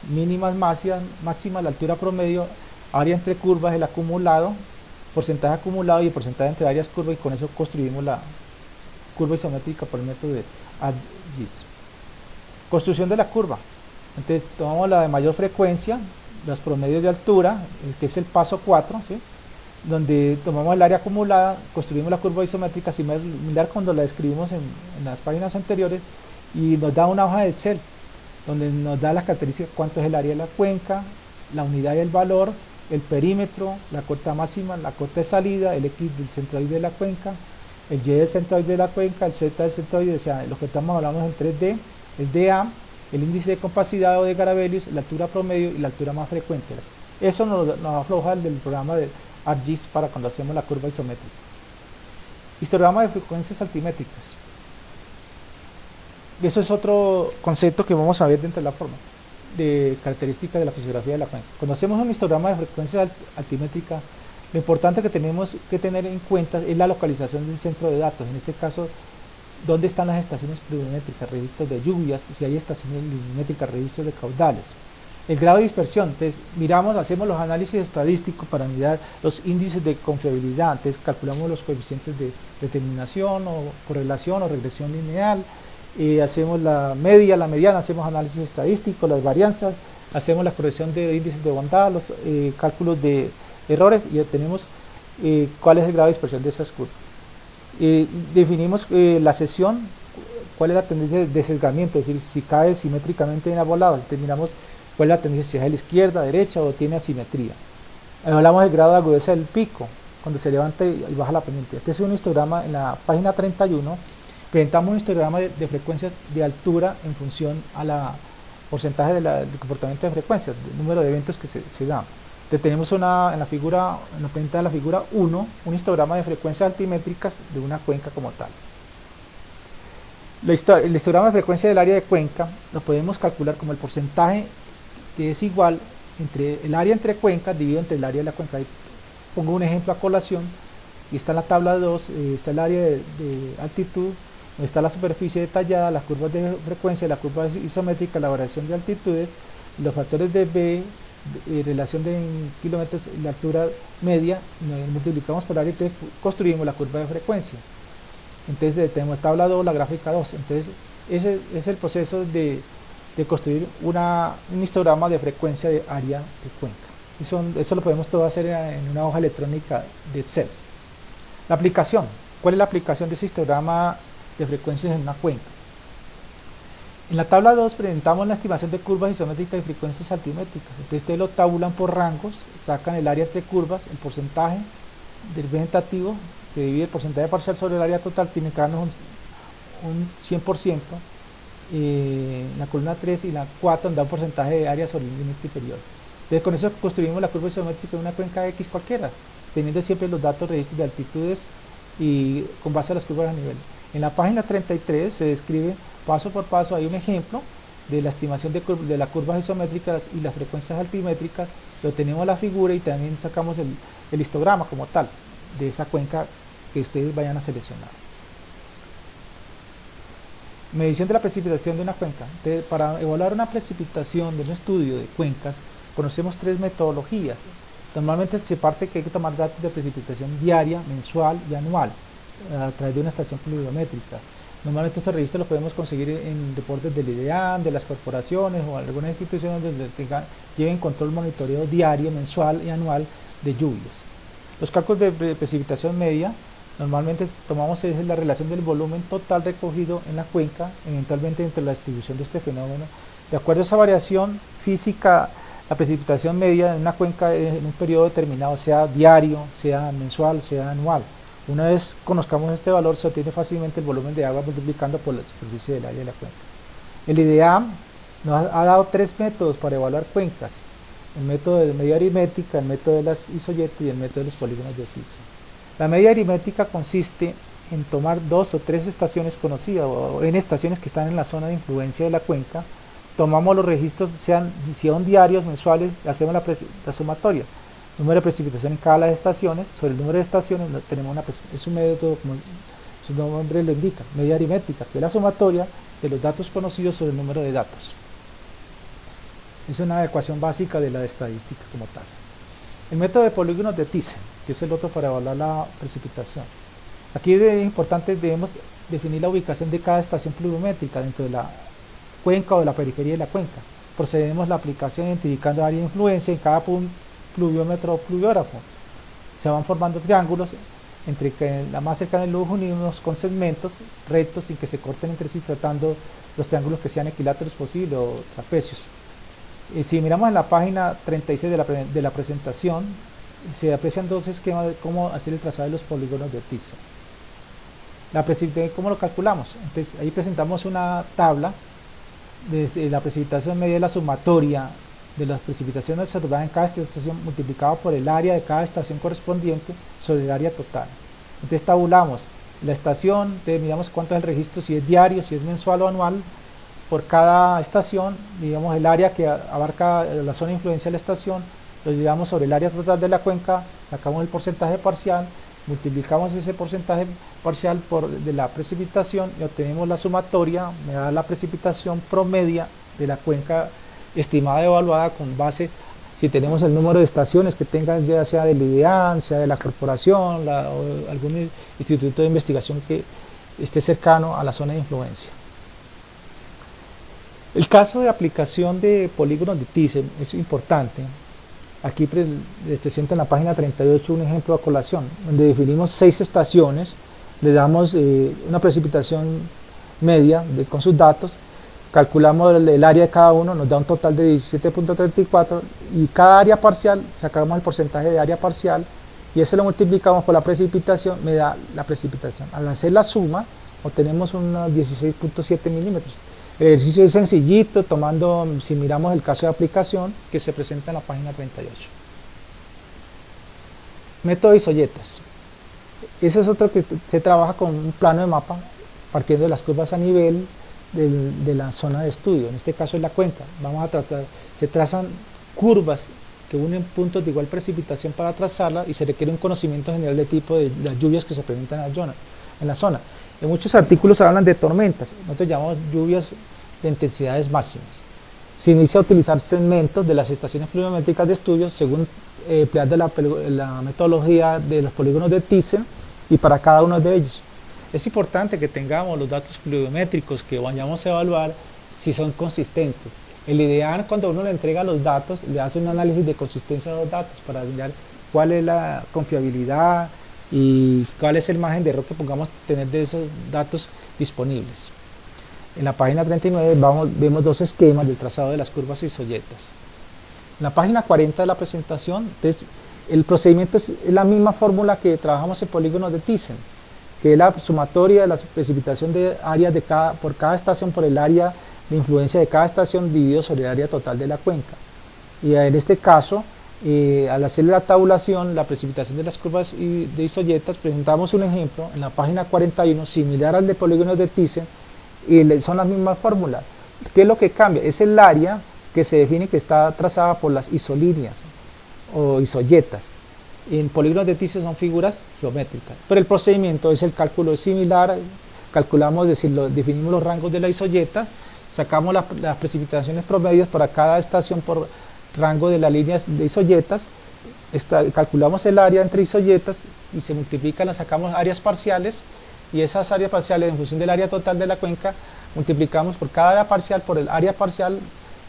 Speaker 1: mínimas, máximas, la altura promedio, área entre curvas, el acumulado, porcentaje acumulado y el porcentaje entre áreas curvas, y con eso construimos la curva isométrica por el método de ArcGIS. Construcción de la curva. Entonces tomamos la de mayor frecuencia, los promedios de altura, que es el paso 4, ¿sí? Donde tomamos el área acumulada, construimos la curva isométrica similar cuando la describimos en las páginas anteriores, y nos da una hoja de Excel donde nos da las características: cuánto es el área de la cuenca, la unidad y el valor, el perímetro, la cota máxima, la cota de salida, el X del centroide de la cuenca, el Y del centroide de la cuenca, el Z del centroide, o sea, lo que estamos hablando en 3D, el DA, el índice de compacidad o de Gravelius, la altura promedio y la altura más frecuente. Eso nos afloja del programa de ArcGIS para cuando hacemos la curva isométrica. Histograma de frecuencias altimétricas. Eso es otro concepto que vamos a ver dentro de la forma de características de la fisiografía de la cuenca. Cuando hacemos un histograma de frecuencias altimétricas, lo importante que tenemos que tener en cuenta es la localización del centro de datos. En este caso, dónde están las estaciones pluviométricas, registros de lluvias, si hay estaciones pluviométricas, registros de caudales. El grado de dispersión, entonces hacemos los análisis estadísticos para mirar los índices de confiabilidad, entonces calculamos los coeficientes de determinación o correlación o regresión lineal, hacemos la media, la mediana, hacemos análisis estadístico, las varianzas, hacemos la corrección de índices de bondad, los cálculos de errores, y obtenemos cuál es el grado de dispersión de esas curvas. Definimos la sección, cuál es la tendencia de sesgamiento, es decir, si cae simétricamente en ambos lados, determinamos cuál es la tendencia, si es a la izquierda, derecha o tiene asimetría. Hablamos del grado de agudeza del pico, cuando se levanta y baja la pendiente. Este es un histograma en la página 31, presentamos un histograma de frecuencias de altura en función a la porcentaje del comportamiento de frecuencias, el número de eventos que se dan. Tenemos en la planta de la figura 1, un histograma de frecuencias altimétricas de una cuenca como tal. El histograma de frecuencia del área de cuenca lo podemos calcular como el porcentaje que es igual entre el área entre cuencas dividido entre el área de la cuenca. Ahí pongo un ejemplo a colación, y está en la tabla 2, está el área de altitud, donde está la superficie detallada, las curvas de frecuencia, la curva isométrica, la variación de altitudes, los factores de B, relación de kilómetros, la altura media, multiplicamos por área y construimos la curva de frecuencia. Entonces tenemos tabla 2, la gráfica 2. Entonces ese es el proceso de construir un histograma de frecuencia de área de cuenca. Eso lo podemos todo hacer en una hoja electrónica de Excel. La aplicación. ¿Cuál es la aplicación de ese histograma de frecuencias en una cuenca? En la tabla 2 presentamos la estimación de curvas isométricas y frecuencias altimétricas. Entonces ustedes lo tabulan por rangos, sacan el área entre curvas, el porcentaje del vegetativo, se divide el porcentaje parcial sobre el área total, tiene que darnos un 100%, la columna 3 y la 4 nos da un porcentaje de área sobre el límite inferior. Entonces con eso construimos la curva isométrica de una cuenca X cualquiera, teniendo siempre los datos, registros de altitudes y con base a las curvas a nivel. En la página 33 se describe paso por paso, hay un ejemplo de la estimación de las curvas isométricas y las frecuencias altimétricas, lo tenemos la figura y también sacamos el histograma como tal de esa cuenca que ustedes vayan a seleccionar. Medición de la precipitación de una cuenca. Entonces, para evaluar una precipitación de un estudio de cuencas, conocemos tres metodologías. Normalmente se parte que hay que tomar datos de precipitación diaria, mensual y anual a través de una estación pluviométrica. Normalmente estos registros los podemos conseguir en deportes del IDEAM, de las corporaciones o algunas instituciones donde lleven control, monitoreo diario, mensual y anual de lluvias. Los cálculos de precipitación media, normalmente tomamos la relación del volumen total recogido en la cuenca, eventualmente entre la distribución de este fenómeno. De acuerdo a esa variación física, la precipitación media en una cuenca en un periodo determinado, sea diario, sea mensual, sea anual. Una vez conozcamos este valor, se obtiene fácilmente el volumen de agua multiplicando por la superficie del área de la cuenca. El IDEAM nos ha dado tres métodos para evaluar cuencas: el método de media aritmética, el método de las isoyetas y el método de los polígonos de Thiessen. La media aritmética consiste en tomar 2 o 3 estaciones conocidas o en estaciones que están en la zona de influencia de la cuenca, tomamos los registros, si son diarios, mensuales, hacemos la sumatoria, número de precipitación en cada una de las estaciones, sobre el número de estaciones tenemos es un método, como su nombre lo indica, media aritmética, que es la sumatoria de los datos conocidos sobre el número de datos. Es una ecuación básica de la estadística como tal. El método de polígonos de Thiessen, que es el otro para evaluar la precipitación. Aquí es importante, debemos definir la ubicación de cada estación pluviométrica dentro de la cuenca o de la periferia de la cuenca. procedemos la aplicación identificando área de influencia en cada pluviómetro o pluviógrafo. Se van formando triángulos entre que la más cercana y los unimos con segmentos rectos sin que se corten entre sí, tratando los triángulos que sean equiláteros posibles o trapecios. Si miramos en la página 36 de la presentación, se aprecian dos esquemas de cómo hacer el trazado de los polígonos de Thiessen. ¿Cómo lo calculamos? Entonces, ahí presentamos una tabla desde la precipitación media de la sumatoria de las precipitaciones observadas en cada estación multiplicado por el área de cada estación correspondiente sobre el área total. Entonces tabulamos la estación, miramos cuánto es el registro, si es diario, si es mensual o anual, por cada estación, digamos el área que abarca la zona de influencia de la estación, lo llevamos sobre el área total de la cuenca, sacamos el porcentaje parcial, multiplicamos ese porcentaje parcial de la precipitación y obtenemos la sumatoria, me da la precipitación promedia de la cuenca estimada evaluada con base, si tenemos el número de estaciones que tengan, ya sea del IDEAN, sea de la corporación, o algún instituto de investigación que esté cercano a la zona de influencia. El caso de aplicación de polígonos de Thiessen es importante. Aquí les presento en la página 38 un ejemplo a colación, donde definimos 6 estaciones, le damos una precipitación media con sus datos, calculamos el área de cada uno, nos da un total de 17.34 y cada área parcial sacamos el porcentaje de área parcial y ese lo multiplicamos por la precipitación, me da la precipitación. Al hacer la suma obtenemos unos 16.7 milímetros. El ejercicio es sencillito, si miramos el caso de aplicación que se presenta en la página 38. Método de isoyetas. Ese es otro que se trabaja con un plano de mapa partiendo de las curvas a nivel de la zona de estudio, en este caso es la cuenca. Se trazan curvas que unen puntos de igual precipitación para trazarla y se requiere un conocimiento general de tipo de las lluvias que se presentan en la zona. En muchos artículos hablan de tormentas, nosotros llamamos lluvias de intensidades máximas. Se inicia a utilizar segmentos de las estaciones pluviométricas de estudio según empleando la metodología de los polígonos de Thiessen y para cada uno de ellos. Es importante que tengamos los datos pluviométricos que vayamos a evaluar si son consistentes. El IDEAN, cuando uno le entrega los datos, le hace un análisis de consistencia de los datos para mirar cuál es la confiabilidad y cuál es el margen de error que podamos tener de esos datos disponibles. En la página 39 vemos dos esquemas del trazado de las curvas isoyetas. En la página 40 de la presentación, entonces, el procedimiento es la misma fórmula que trabajamos en polígonos de Thiessen, que es la sumatoria de la precipitación de áreas por cada estación por el área de influencia de cada estación dividido sobre el área total de la cuenca. Y en este caso, al hacer la tabulación, la precipitación de las curvas de isoyetas, presentamos un ejemplo en la página 41 similar al de polígonos de Thiessen y son las mismas fórmulas. ¿Qué es lo que cambia? Es el área que se define que está trazada por las isolíneas o isoyetas. En polígonos de Thiessen son figuras geométricas, pero el procedimiento es el cálculo similar, definimos los rangos de la isoyeta, sacamos las precipitaciones promedios para cada estación por rango de las líneas de isoyetas, calculamos el área entre isoyetas y se multiplican, sacamos áreas parciales y esas áreas parciales en función del área total de la cuenca multiplicamos por cada área parcial por el área parcial,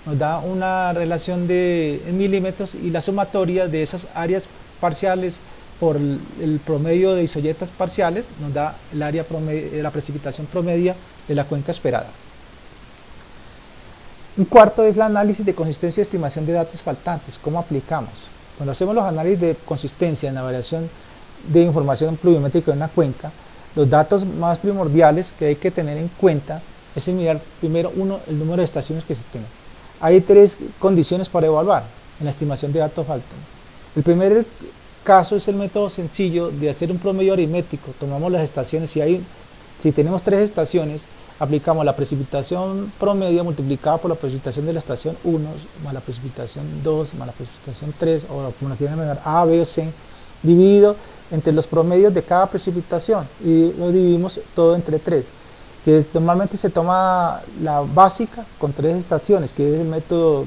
Speaker 1: nos da una relación en milímetros y la sumatoria de esas áreas parciales por el promedio de isoyetas parciales nos da el área la precipitación promedia de la cuenca esperada. Un cuarto es el análisis de consistencia y estimación de datos faltantes. ¿Cómo aplicamos? Cuando hacemos los análisis de consistencia en la variación de información pluviométrica en una cuenca, los datos más primordiales que hay que tener en cuenta es mirar primero el número de estaciones que se tengan. Hay 3 condiciones para evaluar en la estimación de datos faltantes. El primer caso es el método sencillo de hacer un promedio aritmético. Tomamos las estaciones, si tenemos 3 estaciones, aplicamos la precipitación promedio multiplicada por la precipitación de la estación 1 más la precipitación 2 más la precipitación 3, o como la tienen que llamar, A, B o C, dividido entre los promedios de cada precipitación y lo dividimos todo entre 3. Que normalmente se toma la básica con 3 estaciones, que es el método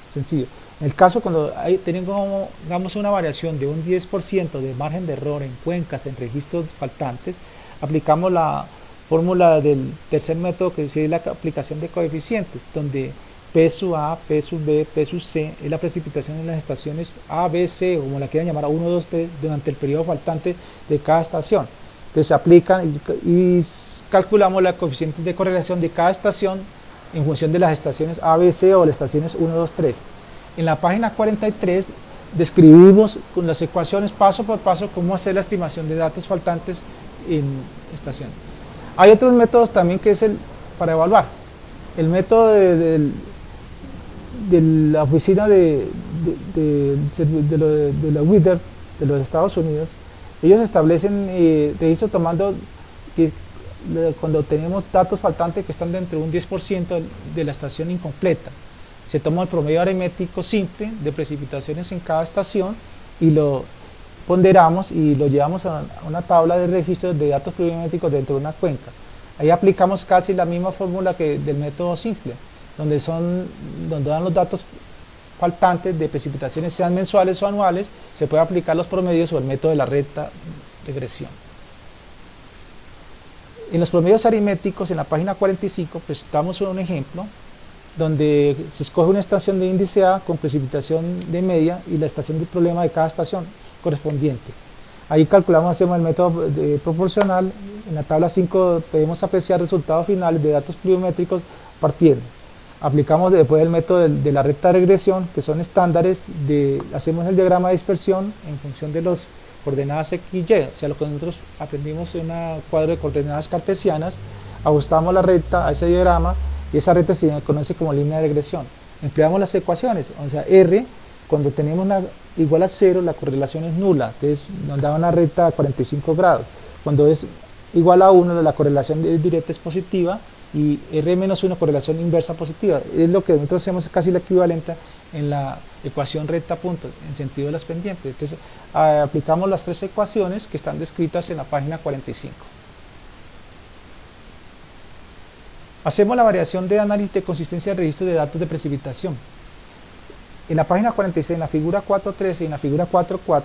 Speaker 1: sencillo. En el caso cuando tenemos una variación de un 10% de margen de error en cuencas, en registros faltantes, aplicamos la fórmula del tercer método, que es la aplicación de coeficientes, donde P sub A, P sub B, P sub C es la precipitación en las estaciones A, B, C, o como la quieran llamar, 1, 2, 3, durante el periodo faltante de cada estación. Entonces se aplican y calculamos la coeficiente de correlación de cada estación en función de las estaciones A, B, C o las estaciones 1, 2, 3. En la página 43 describimos con las ecuaciones paso por paso cómo hacer la estimación de datos faltantes en estación. Hay otros métodos también que es el para evaluar. El método de la oficina de la WIDER de los Estados Unidos, ellos establecen registro tomando que cuando tenemos datos faltantes que están dentro de un 10% de la estación incompleta. Se toma el promedio aritmético simple de precipitaciones en cada estación y lo ponderamos y lo llevamos a una tabla de registros de datos pluviométricos dentro de una cuenca. Ahí aplicamos casi la misma fórmula que del método simple, donde dan los datos faltantes de precipitaciones, sean mensuales o anuales, se puede aplicar los promedios o el método de la recta regresión. En los promedios aritméticos, en la página 45, presentamos un ejemplo donde se escoge una estación de índice A con precipitación de media y la estación de problema de cada estación correspondiente. Ahí calculamos, hacemos el método proporcional. En la tabla 5 podemos apreciar resultados finales de datos pluviométricos partiendo. Aplicamos después el método de la recta de regresión, que son estándares, hacemos el diagrama de dispersión en función de las coordenadas X y Y, o sea, lo que nosotros aprendimos en un cuadro de coordenadas cartesianas, ajustamos la recta a ese diagrama y esa recta se conoce como línea de regresión. Empleamos las ecuaciones, o sea, R, cuando tenemos igual a 0, la correlación es nula, entonces nos da una recta a 45 grados. Cuando es igual a 1, la correlación directa es positiva, y R menos 1, correlación inversa positiva. Es lo que nosotros hacemos casi la equivalente en la ecuación recta punto, en sentido de las pendientes. Entonces, aplicamos las tres ecuaciones que están descritas en la página 45. Hacemos la variación de análisis de consistencia de registro de datos de precipitación. En la página 46, en la figura 4.13 y en la figura 4.4,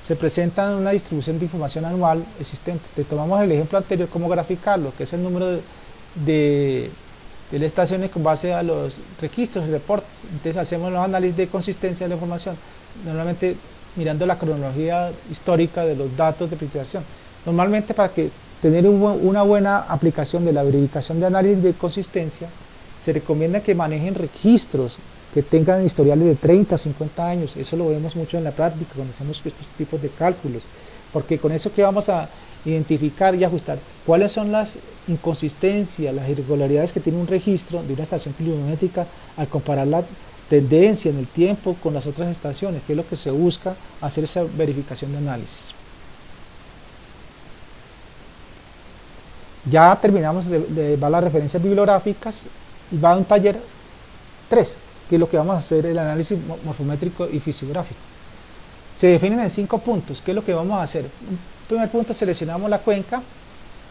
Speaker 1: se presentan una distribución de información anual existente. Te tomamos el ejemplo anterior, cómo graficarlo, que es el número de las estaciones con base a los registros y reportes. Entonces hacemos los análisis de consistencia de la información, normalmente mirando la cronología histórica de los datos de precipitación. Normalmente, para tener una buena aplicación de la verificación de análisis de consistencia, se recomienda que manejen registros que tengan historiales de 30, 50 años. Eso lo vemos mucho en la práctica cuando hacemos estos tipos de cálculos, porque con eso que vamos a identificar y ajustar cuáles son las inconsistencias, las irregularidades que tiene un registro de una estación pluviométrica al comparar la tendencia en el tiempo con las otras estaciones, que es lo que se busca hacer esa verificación de análisis. Ya terminamos de ver las referencias bibliográficas y va a un taller 3, que es lo que vamos a hacer, el análisis morfométrico y fisiográfico. Se definen en 5 puntos. ¿Qué es lo que vamos a hacer? Primer punto, seleccionamos la cuenca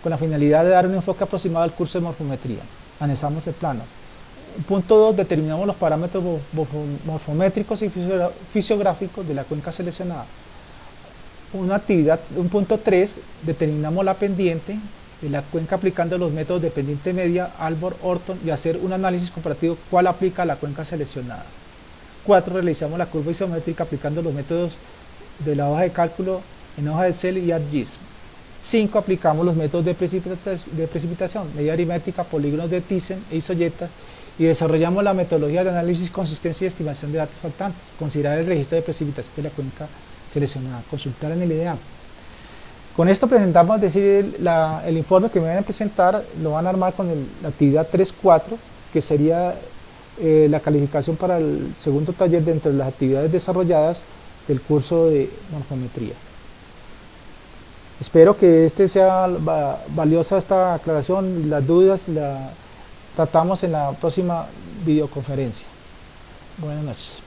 Speaker 1: con la finalidad de dar un enfoque aproximado al curso de morfometría. Analizamos el plano. Punto 2, determinamos los parámetros morfométricos y fisiográficos de la cuenca seleccionada. Un punto 3, determinamos la pendiente de la cuenca aplicando los métodos de pendiente media, Albor, Orton, y hacer un análisis comparativo cuál aplica a la cuenca seleccionada. 4, realizamos la curva isométrica aplicando los métodos de la hoja de cálculo en hoja de Excel y ArcGIS. 5, aplicamos los métodos de precipitación, media aritmética, polígonos de Thyssen e isoyeta, y desarrollamos la metodología de análisis, consistencia y estimación de datos faltantes. Considerar el registro de precipitación de la cuenca seleccionada, consultar en el IDEAM. Con esto presentamos, es decir, el informe que me van a presentar, lo van a armar con la actividad 3.4, que sería la calificación para el segundo taller dentro de las actividades desarrolladas del curso de morfometría. Espero que sea valiosa esta aclaración. Las dudas las tratamos en la próxima videoconferencia. Buenas noches.